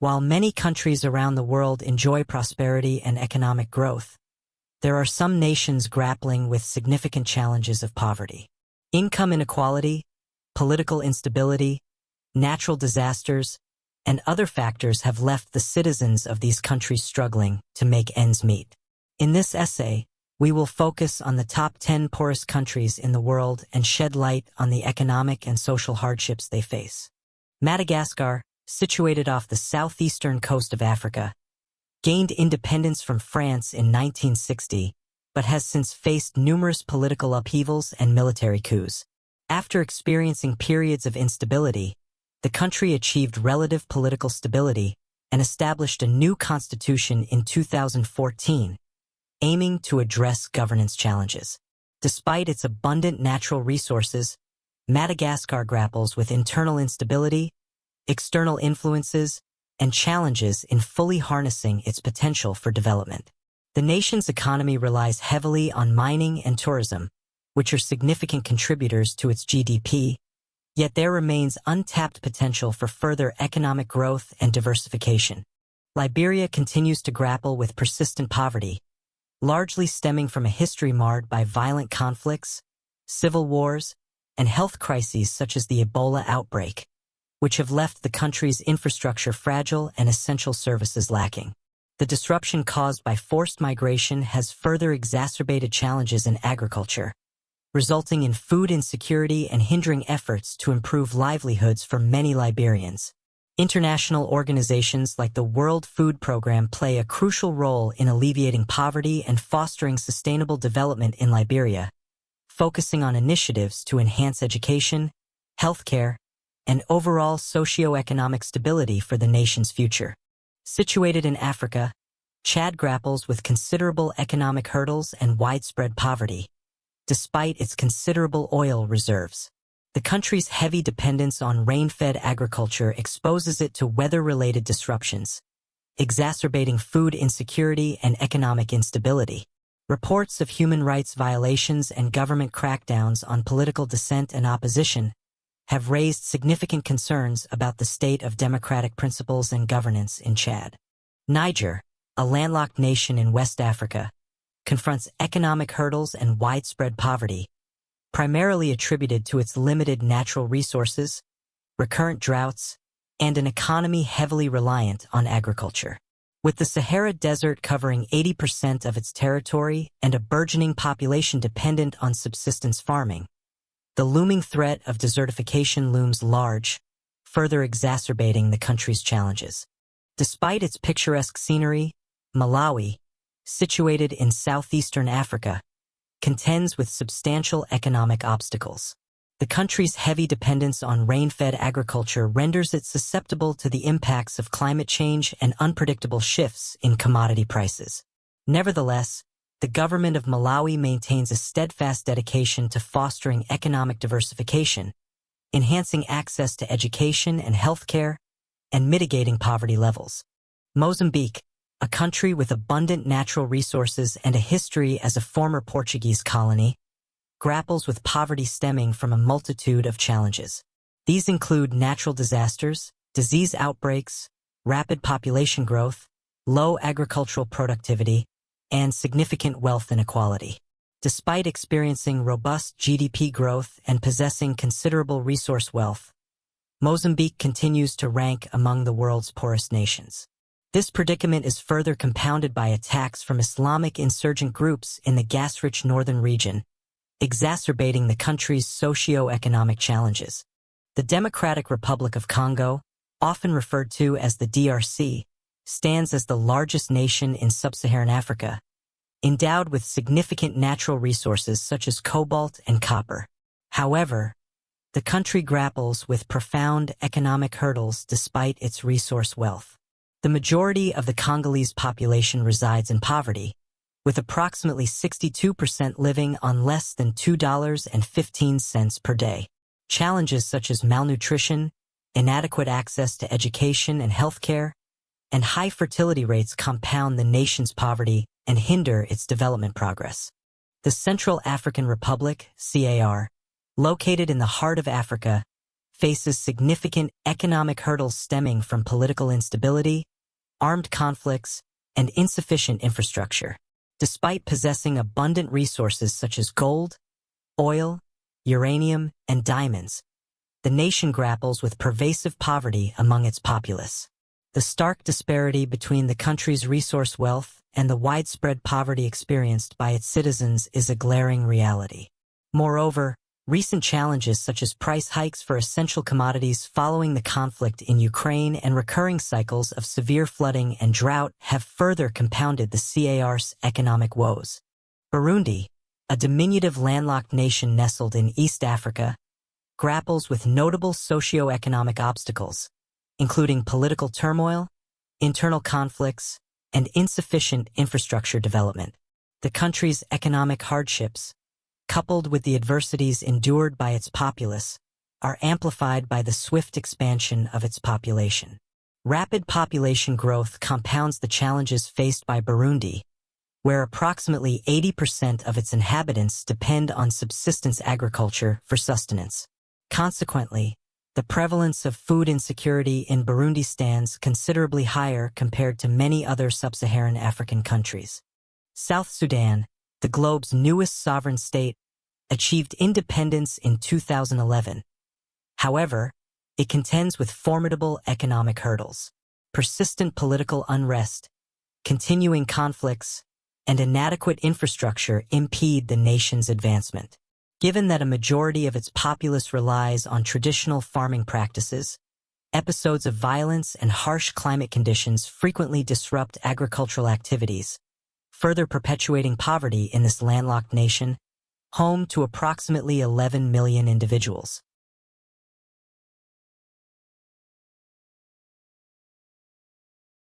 While many countries around the world enjoy prosperity and economic growth, there are some nations grappling with significant challenges of poverty. Income inequality, political instability, natural disasters, and other factors have left the citizens of these countries struggling to make ends meet. In this essay, we will focus on the top 10 poorest countries in the world and shed light on the economic and social hardships they face. Madagascar, situated off the southeastern coast of Africa, gained independence from France in 1960, but has since faced numerous political upheavals and military coups. After experiencing periods of instability, the country achieved relative political stability and established a new constitution in 2014, aiming to address governance challenges. Despite its abundant natural resources, Madagascar grapples with internal instability, external influences, and challenges in fully harnessing its potential for development. The nation's economy relies heavily on mining and tourism, which are significant contributors to its GDP, yet there remains untapped potential for further economic growth and diversification. Liberia continues to grapple with persistent poverty, largely stemming from a history marred by violent conflicts, civil wars, and health crises such as the Ebola outbreak, which have left the country's infrastructure fragile and essential services lacking. The disruption caused by forced migration has further exacerbated challenges in agriculture, resulting in food insecurity and hindering efforts to improve livelihoods for many Liberians. International organizations like the World Food Programme play a crucial role in alleviating poverty and fostering sustainable development in Liberia, focusing on initiatives to enhance education, healthcare, and overall socio-economic stability for the nation's future. Situated in Africa, Chad grapples with considerable economic hurdles and widespread poverty, despite its considerable oil reserves. The country's heavy dependence on rain-fed agriculture exposes it to weather-related disruptions, exacerbating food insecurity and economic instability. Reports of human rights violations and government crackdowns on political dissent and opposition have raised significant concerns about the state of democratic principles and governance in Chad. Niger, a landlocked nation in West Africa, confronts economic hurdles and widespread poverty, primarily attributed to its limited natural resources, recurrent droughts, and an economy heavily reliant on agriculture. With the Sahara Desert covering 80% of its territory and a burgeoning population dependent on subsistence farming, the looming threat of desertification looms large, further exacerbating the country's challenges. Despite its picturesque scenery, Malawi, situated in southeastern Africa, contends with substantial economic obstacles. The country's heavy dependence on rain-fed agriculture renders it susceptible to the impacts of climate change and unpredictable shifts in commodity prices. Nevertheless, the government of Malawi maintains a steadfast dedication to fostering economic diversification, enhancing access to education and healthcare, and mitigating poverty levels. Mozambique, a country with abundant natural resources and a history as a former Portuguese colony, grapples with poverty stemming from a multitude of challenges. These include natural disasters, disease outbreaks, rapid population growth, low agricultural productivity, and significant wealth inequality. Despite experiencing robust GDP growth and possessing considerable resource wealth, Mozambique continues to rank among the world's poorest nations. This predicament is further compounded by attacks from Islamic insurgent groups in the gas-rich northern region, exacerbating the country's socio-economic challenges. The Democratic Republic of Congo, often referred to as the DRC, stands as the largest nation in sub-Saharan Africa, endowed with significant natural resources such as cobalt and copper. However, the country grapples with profound economic hurdles despite its resource wealth. The majority of the Congolese population resides in poverty, with approximately 62% living on less than $2.15 per day. Challenges such as malnutrition, inadequate access to education and healthcare, and high fertility rates compound the nation's poverty and hinder its development progress. The Central African Republic, CAR, located in the heart of Africa, faces significant economic hurdles stemming from political instability, armed conflicts, and insufficient infrastructure. Despite possessing abundant resources such as gold, oil, uranium, and diamonds, the nation grapples with pervasive poverty among its populace. The stark disparity between the country's resource wealth and the widespread poverty experienced by its citizens is a glaring reality. Moreover, recent challenges such as price hikes for essential commodities following the conflict in Ukraine and recurring cycles of severe flooding and drought have further compounded the CAR's economic woes. Burundi, a diminutive landlocked nation nestled in East Africa, grapples with notable socio-economic obstacles, including political turmoil, internal conflicts, and insufficient infrastructure development. The country's economic hardships, coupled with the adversities endured by its populace, are amplified by the swift expansion of its population. Rapid population growth compounds the challenges faced by Burundi, where approximately 80% of its inhabitants depend on subsistence agriculture for sustenance. Consequently, the prevalence of food insecurity in Burundi stands considerably higher compared to many other sub-Saharan African countries. South Sudan, the globe's newest sovereign state, achieved independence in 2011. However, it contends with formidable economic hurdles. Persistent political unrest, continuing conflicts, and inadequate infrastructure impede the nation's advancement. Given that a majority of its populace relies on traditional farming practices, episodes of violence and harsh climate conditions frequently disrupt agricultural activities, further perpetuating poverty in this landlocked nation, home to approximately 11 million individuals.